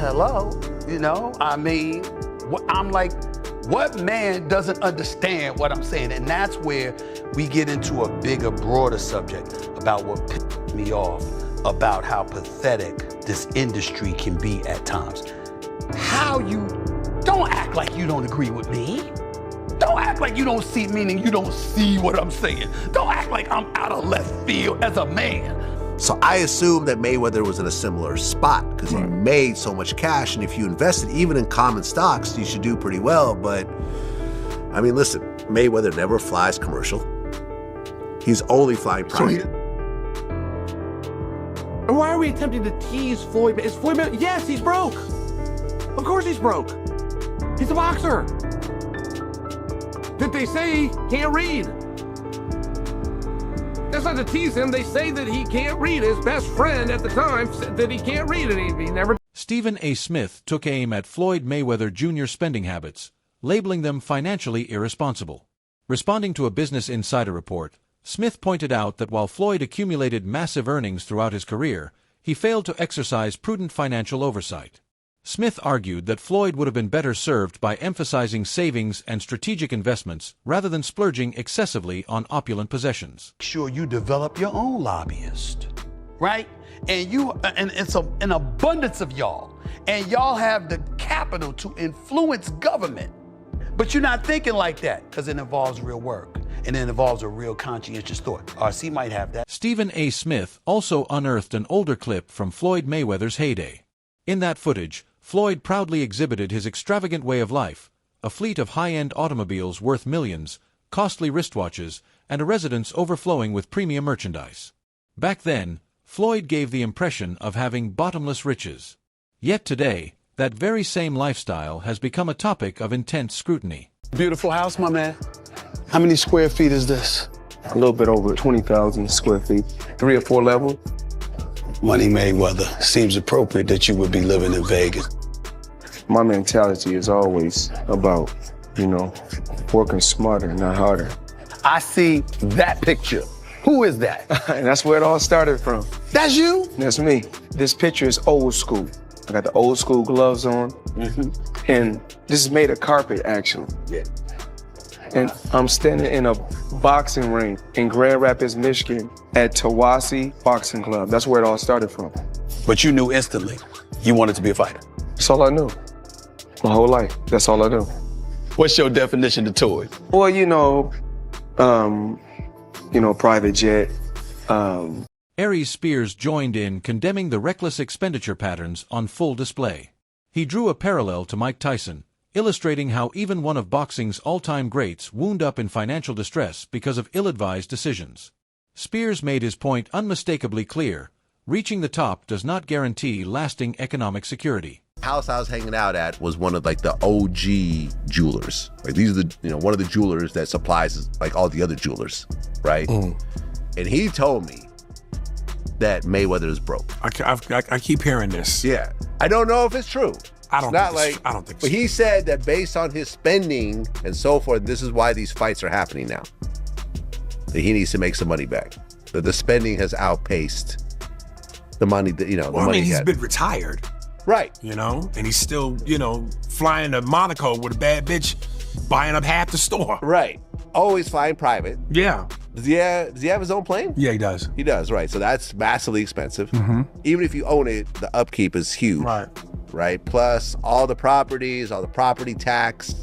Hello, I mean, I'm like, what man doesn't understand what I'm saying? And that's where we get into a bigger, broader subject about what pissed me off about how pathetic this industry can be at times. Don't act like you don't agree with me. Don't act like you don't see, meaning you don't see what I'm saying. Don't act like I'm out of left field as a man. So I assume that Mayweather was in a similar spot because he made so much cash, and if you invested even in common stocks, you should do pretty well. But I mean, listen, Mayweather never flies commercial. He's only flying private. Why are we attempting to tease Floyd? Is Floyd Mayweather? Yes, he's broke. Of course he's broke. He's a boxer. Did they say he can't read? That's not to tease him. They say that he can't read. His best friend at the time said that he can't read, and he never. Stephen A. Smith took aim at Floyd Mayweather Jr. spending habits, labeling them financially irresponsible. Responding to a Business Insider report, Smith pointed out that while Floyd accumulated massive earnings throughout his career, he failed to exercise prudent financial oversight. Smith argued that Floyd would have been better served by emphasizing savings and strategic investments rather than splurging excessively on opulent possessions. Sure, you develop your own lobbyist, right? And it's an abundance of y'all, and y'all have the capital to influence government. But you're not thinking like that because it involves real work and it involves a real conscientious thought. RC might have that. Stephen A. Smith also unearthed an older clip from Floyd Mayweather's heyday. In that footage, Floyd proudly exhibited his extravagant way of life, a fleet of high-end automobiles worth millions, costly wristwatches, and a residence overflowing with premium merchandise. Back then, Floyd gave the impression of having bottomless riches. Yet today, that very same lifestyle has become a topic of intense scrutiny. Beautiful house, my man. How many square feet is this? A little bit over 20,000 square feet, 3 or 4 levels. Money Mayweather, seems appropriate that you would be living in Vegas. My mentality is always about, working smarter, not harder. I see that picture. Who is that? And that's where it all started from. That's you? That's me. This picture is old school. I got the old school gloves on. And this is made of carpet, actually. Yeah. And I'm standing in a boxing ring in Grand Rapids, Michigan at Tawasi Boxing Club. That's where it all started from. But you knew instantly you wanted to be a fighter. That's all I knew. My whole life, that's all I knew. What's your definition of toy? Well, private jet. Aries Spears joined in condemning the reckless expenditure patterns on full display. He drew a parallel to Mike Tyson, illustrating how even one of boxing's all-time greats wound up in financial distress because of ill-advised decisions. Spears made his point unmistakably clear: reaching the top does not guarantee lasting economic security. House I was hanging out at was one of the OG jewelers. Like these are one of the jewelers that supplies like all the other jewelers, right? And he told me that Mayweather is broke. I keep hearing this. Yeah, I don't know if it's true. I don't think so. But he said that based on his spending and so forth, this is why these fights are happening now. That he needs to make some money back. That the spending has outpaced the money that he's been retired. Right. And he's still, flying to Monaco with a bad bitch, buying up half the store. Right. Always flying private. Yeah. Does he have his own plane? Yeah, he does. He does, right. So that's massively expensive. Even if you own it, the upkeep is huge. Right. Plus all the properties, all the property tax.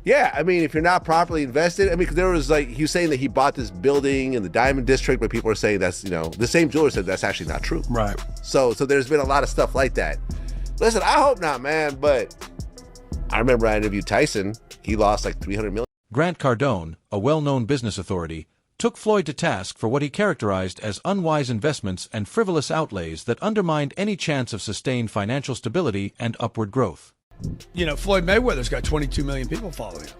Yeah, I mean, if you're not properly invested, because there was he was saying that he bought this building in the Diamond District, but people are saying that's, the same jeweler said that's actually not true. Right. So there's been a lot of stuff like that. Listen, I hope not, man, but I remember I interviewed Tyson. He lost like $300 million. Grant Cardone, a well-known business authority, took Floyd to task for what he characterized as unwise investments and frivolous outlays that undermined any chance of sustained financial stability and upward growth. Floyd Mayweather's got 22 million people following him,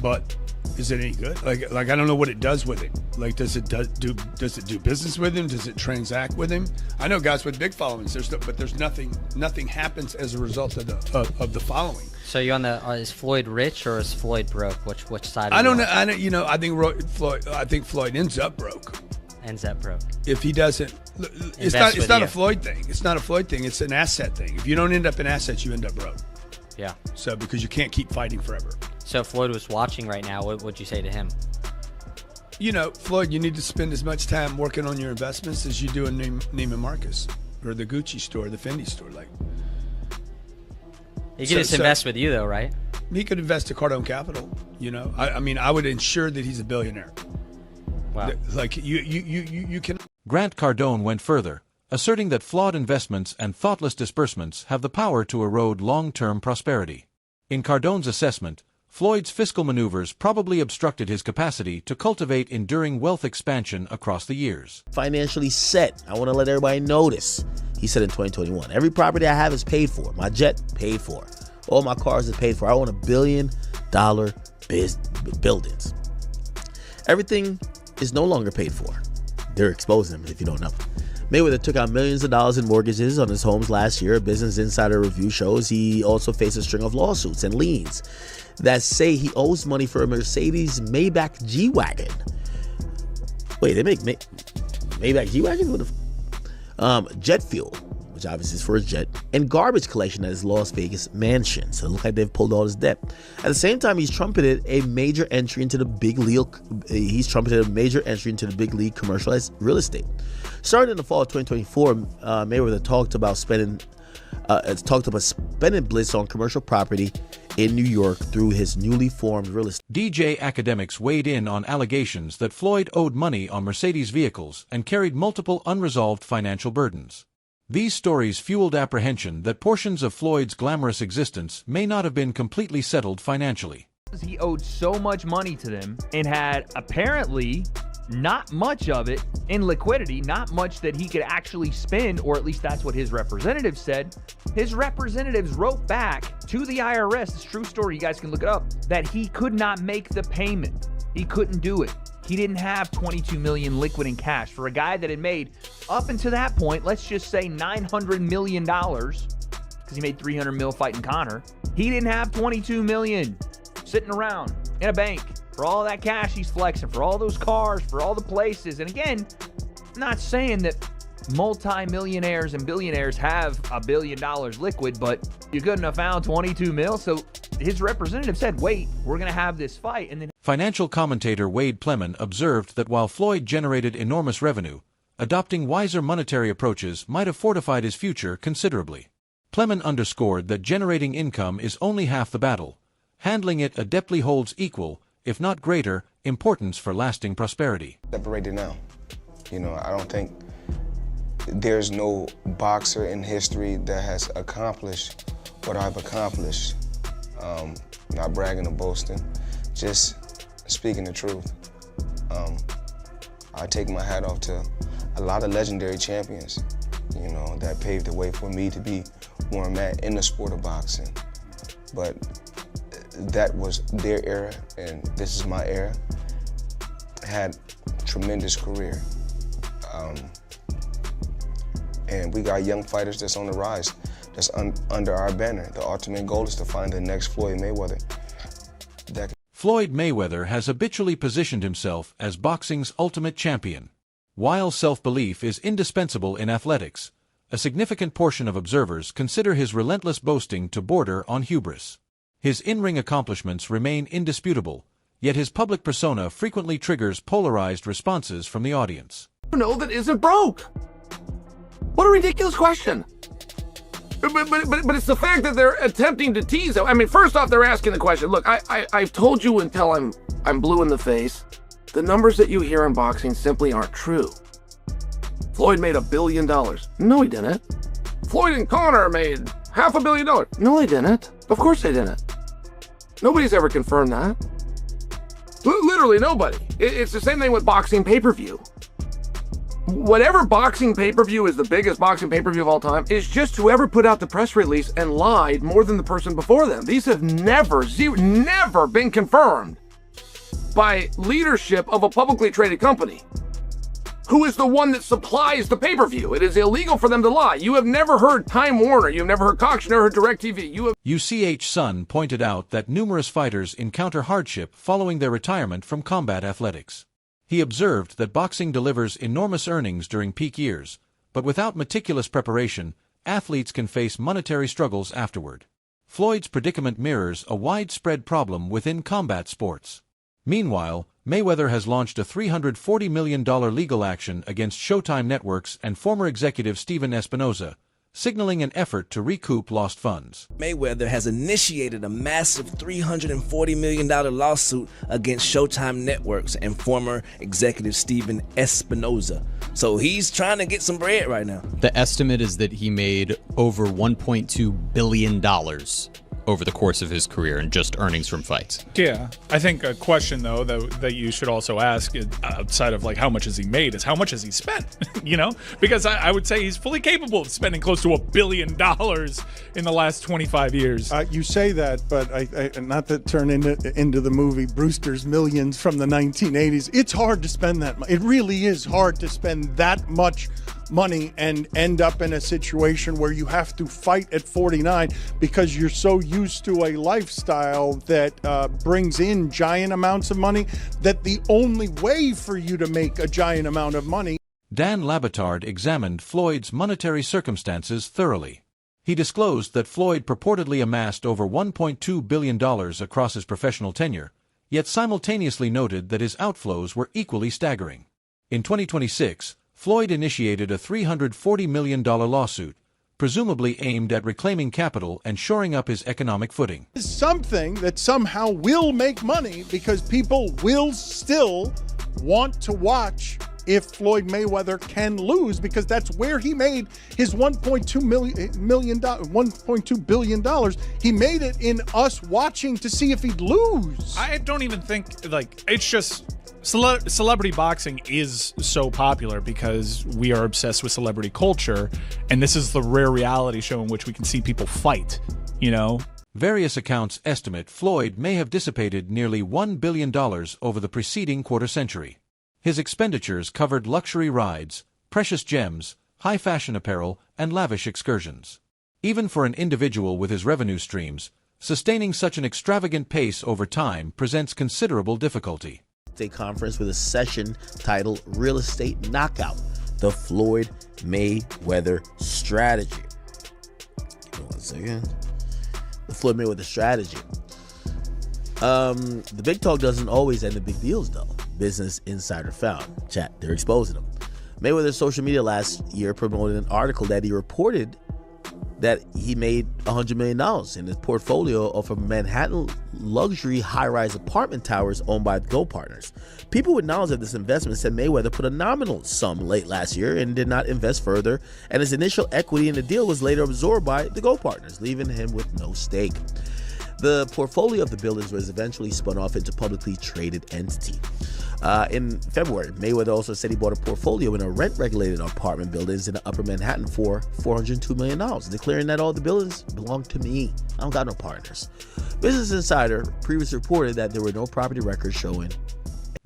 but is it any good? Like I don't know what it does with him. Like, does it do business with him? Does it transact with him? I know guys with big followings. There's nothing happens as a result of the following. So you on the is Floyd rich or is Floyd broke? Which side? I don't know. I think Floyd ends up broke. ends up broke. If he doesn't, it's not a Floyd thing. It's not a Floyd thing. It's an asset thing. If you don't end up in assets, you end up broke. Yeah. So because you can't keep fighting forever. So if Floyd was watching right now, what would you say to him? You know, Floyd, you need to spend as much time working on your investments as you do in Neiman Marcus or the Gucci store, the Fendi store. Like, he could just invest with you, though, right? He could invest to Cardone Capital. You know, I mean, I would ensure that he's a billionaire. Wow. Like you can. Grant Cardone went further, asserting that flawed investments and thoughtless disbursements have the power to erode long-term prosperity. In Cardone's assessment, Floyd's fiscal maneuvers probably obstructed his capacity to cultivate enduring wealth expansion across the years. Financially set. I want to let everybody know this. He said in 2021, every property I have is paid for. My jet, paid for. All my cars is paid for. I own $1 billion buildings. Everything is no longer paid for. They're exposing him if you don't know. Mayweather took out millions of dollars in mortgages on his homes last year. A Business Insider review shows he also faced a string of lawsuits and liens that say he owes money for a Mercedes Maybach G-Wagon. Wait, they make Maybach G-Wagons? What the jet fuel, which obviously is for his jet, and garbage collection at his Las Vegas mansion. So it looks like they've pulled all his debt. At the same time, he's trumpeted a major entry into the big league. Commercialized real estate. Starting in the fall of 2024, Mayweather talked about spending blitz on commercial property in New York through his newly formed real estate. DJ academics weighed in on allegations that Floyd owed money on Mercedes vehicles and carried multiple unresolved financial burdens. These stories fueled apprehension that portions of Floyd's glamorous existence may not have been completely settled financially. He owed so much money to them and had apparently not much of it in liquidity, not much that he could actually spend, or at least that's what his representatives said. His representatives wrote back to the IRS, it's a true story, you guys can look it up, that he could not make the payment. He couldn't do it. He didn't have $22 million liquid in cash. For a guy that had made, up until that point, let's just say $900 million, because he made $300 million fighting Conor, he didn't have $22 million sitting around in a bank. For all that cash he's flexing, for all those cars, for all the places. And again, I'm not saying that multi-millionaires and billionaires have $1 billion liquid, but you couldn't have found 22 mil. So his representative said, wait, we're going to have this fight. And then financial commentator Wade Plemon observed that while Floyd generated enormous revenue, adopting wiser monetary approaches might have fortified his future considerably. Plemon underscored that generating income is only half the battle. Handling it adeptly holds equal, if not greater, importance for lasting prosperity. Separated now. You know, I don't think there's no boxer in history that has accomplished what I've accomplished. Not bragging or boasting, just speaking the truth. I take my hat off to a lot of legendary champions, you know, that paved the way for me to be where I'm at in the sport of boxing. But that was their era, and this is my era. Had tremendous career. And we got young fighters that's on the rise, that's under our banner. The ultimate goal is to find the next Floyd Mayweather. Floyd Mayweather has habitually positioned himself as boxing's ultimate champion. While self-belief is indispensable in athletics, a significant portion of observers consider his relentless boasting to border on hubris. His in-ring accomplishments remain indisputable, yet his public persona frequently triggers polarized responses from the audience. No, that isn't broke. What a ridiculous question. But it's the fact that they're attempting to tease him. I mean, first off, they're asking the question. Look, I've told you until I'm blue in the face. The numbers that you hear in boxing simply aren't true. Floyd made $1 billion. No, he didn't. Floyd and Conor made $500 million. No, they didn't. Of course they didn't. Nobody's ever confirmed that. Literally nobody. It's the same thing with boxing pay-per-view. Whatever boxing pay-per-view is the biggest boxing pay-per-view of all time is just whoever put out the press release and lied more than the person before them. These have never been confirmed by leadership of a publicly traded company, who is the one that supplies the pay-per-view. It is illegal for them to lie. You have never heard Time Warner. You've never heard Cox. You've never heard DirecTV. UCH Sun pointed out that numerous fighters encounter hardship following their retirement from combat athletics. He observed that boxing delivers enormous earnings during peak years, but without meticulous preparation, athletes can face monetary struggles afterward. Floyd's predicament mirrors a widespread problem within combat sports. Meanwhile, Mayweather has launched a $340 million legal action against Showtime Networks and former executive Steven Espinoza, signaling an effort to recoup lost funds. Mayweather has initiated a massive $340 million lawsuit against Showtime Networks and former executive Steven Espinoza. So he's trying to get some bread right now. The estimate is that he made over $1.2 billion over the course of his career in just earnings from fights. Yeah, I think a question though that you should also ask outside of like how much has he made is how much has he spent, you know? Because I would say he's fully capable of spending close to $1 billion in the last 25 years. You say that, but I not to turn into the movie Brewster's Millions from the 1980s. It's hard to spend that money. It really is hard to spend that much money and end up in a situation where you have to fight at 49 because you're so used to a lifestyle that brings in giant amounts of money that the only way for you to make a giant amount of money. Dan Labatard examined Floyd's monetary circumstances thoroughly. He disclosed that Floyd purportedly amassed over $1.2 billion across his professional tenure, yet simultaneously noted that his outflows were equally staggering. In 2026, Floyd initiated a $340 million lawsuit, presumably aimed at reclaiming capital and shoring up his economic footing. It's something that somehow will make money because people will still want to watch if Floyd Mayweather can lose, because that's where he made his $1.2 billion. He made it in us watching to see if he'd lose. I don't even think, like, it's just celebrity boxing is so popular because we are obsessed with celebrity culture, and this is the rare reality show in which we can see people fight, you know? Various accounts estimate Floyd may have dissipated nearly $1 billion over the preceding quarter-century. His expenditures covered luxury rides, precious gems, high-fashion apparel, and lavish excursions. Even for an individual with his revenue streams, sustaining such an extravagant pace over time presents considerable difficulty. A conference with a session titled Real Estate Knockout, the Floyd Mayweather Strategy. Give me 1 second. The Floyd Mayweather Strategy. The big talk doesn't always end in big deals, though. Business Insider found. Chat, they're exposing them. Mayweather's social media last year promoted an article that he reported that he made $100 million in his portfolio of a Manhattan luxury high-rise apartment towers owned by the Go Partners. People with knowledge of this investment said Mayweather put a nominal sum late last year and did not invest further, and his initial equity in the deal was later absorbed by the Go Partners, leaving him with no stake. The portfolio of the buildings was eventually spun off into publicly traded entity. In February, Mayweather also said he bought a portfolio in a rent-regulated apartment buildings in the Upper Manhattan for $402 million, declaring that all the buildings belong to me. I don't got no partners. Business Insider previously reported that there were no property records showing.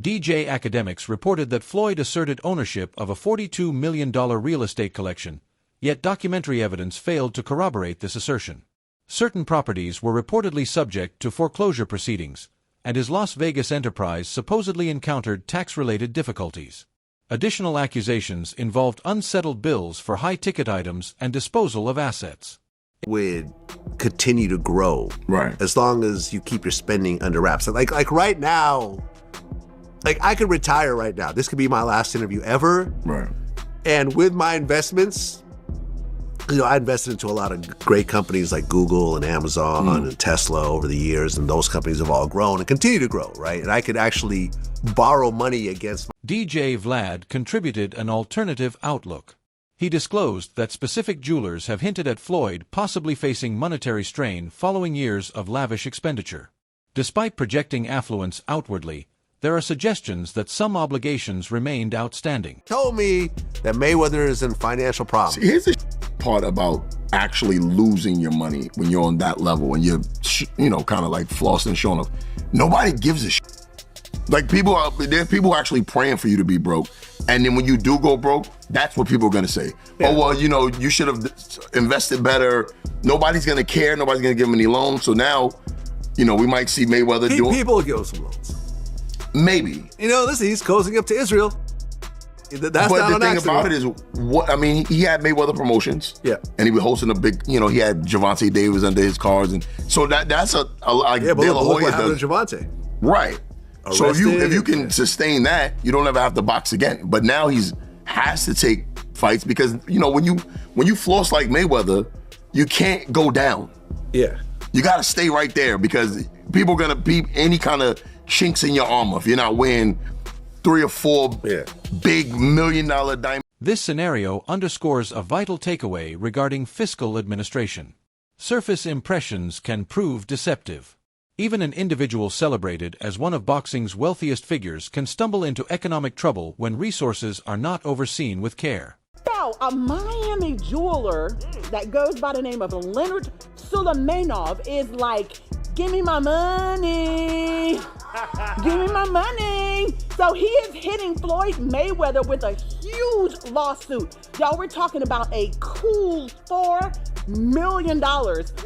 DJ Academics reported that Floyd asserted ownership of a $42 million real estate collection, yet documentary evidence failed to corroborate this assertion. Certain properties were reportedly subject to foreclosure proceedings, and his Las Vegas enterprise supposedly encountered tax-related difficulties. Additional accusations involved unsettled bills for high-ticket items and disposal of assets. Would continue to grow, right? As long as you keep your spending under wraps. Like right now, like I could retire right now. This could be my last interview ever, right? And with my investments, you know, I invested into a lot of great companies like Google and Amazon and Tesla over the years, and those companies have all grown and continue to grow, right? And I could actually borrow money against. DJ Vlad contributed an alternative outlook. He disclosed that specific jewelers have hinted at Floyd possibly facing monetary strain following years of lavish expenditure. Despite projecting affluence outwardly, there are suggestions that some obligations remained outstanding. Told me that Mayweather is in financial problems. See, here's the part about actually losing your money when you're on that level and you're, you know, kind of like flossing, showing off. Nobody gives a shit. Like there's people actually praying for you to be broke. And then when you do go broke, that's what people are gonna say. Yeah. Oh, well, you know, you should have invested better. Nobody's gonna care. Nobody's gonna give him any loans. So now, you know, we might see Mayweather do. People give us some loans. Maybe. You know, listen, he's cozying up to Israel. That's but not the an thing accident. about it is, he had Mayweather Promotions. Yeah. And he was hosting a big, he had Gervonta Davis under his cards. And so that's a like yeah, but De La look Hoya what happened does. to Gervonta. Right. So Arrested, if you can sustain that, you don't ever have to box again. But now has to take fights because, when you floss like Mayweather, you can't go down. Yeah. You got to stay right there because people are going to be any kind of chinks in your armor if you're not winning 3 or 4 big $1 million diamond. This scenario underscores a vital takeaway regarding fiscal administration. Surface impressions can prove deceptive. Even an individual celebrated as one of boxing's wealthiest figures can stumble into economic trouble when resources are not overseen with care. So, a Miami jeweler that goes by the name of Leonard Suleymanov is like, give me my money. Give me my money. So he is hitting Floyd Mayweather with a huge lawsuit. Y'all, we're talking about a cool $4 million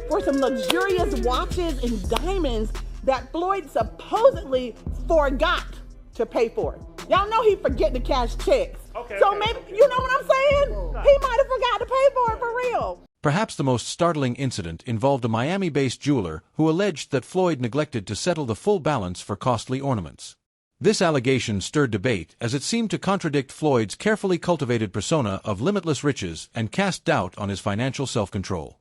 for some luxurious watches and diamonds that Floyd supposedly forgot to pay for. Y'all know he forget to cash checks. Maybe, you know what I'm saying? He might have forgot to pay for it for real. Perhaps the most startling incident involved a Miami-based jeweler who alleged that Floyd neglected to settle the full balance for costly ornaments. This allegation stirred debate as it seemed to contradict Floyd's carefully cultivated persona of limitless riches and cast doubt on his financial self-control.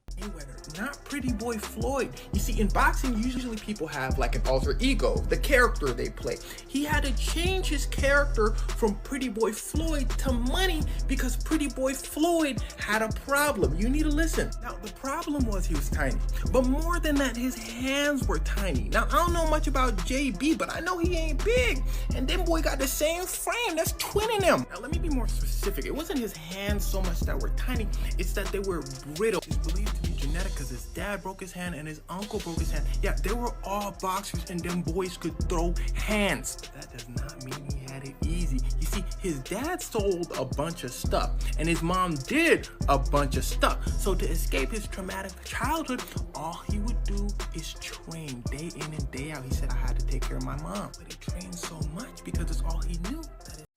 Not Pretty Boy Floyd. You see, in boxing, usually people have like an alter ego, the character they play. He had to change his character from Pretty Boy Floyd to Money because Pretty Boy Floyd had a problem. You need to listen. Now, the problem was he was tiny. But more than that, his hands were tiny. Now, I don't know much about JB, but I know he ain't big. And then boy got the same frame. That's twinning him. Now, let me be more specific. It wasn't his hands so much that were tiny. It's that they were brittle. It's believed to be genetic because his dad broke his hand and his uncle broke his hand. Yeah, they were all boxers and them boys could throw hands. But that does not mean he had it easy. You see, his dad sold a bunch of stuff and his mom did a bunch of stuff. So to escape his traumatic childhood, all he would do is train day in and day out. He said, I had to take care of my mom. But he trained so much because it's all he knew.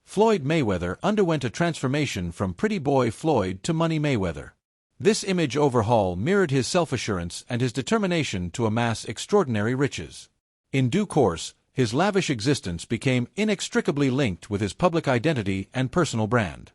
Floyd Mayweather underwent a transformation from Pretty Boy Floyd to Money Mayweather. This image overhaul mirrored his self-assurance and his determination to amass extraordinary riches. In due course, his lavish existence became inextricably linked with his public identity and personal brand.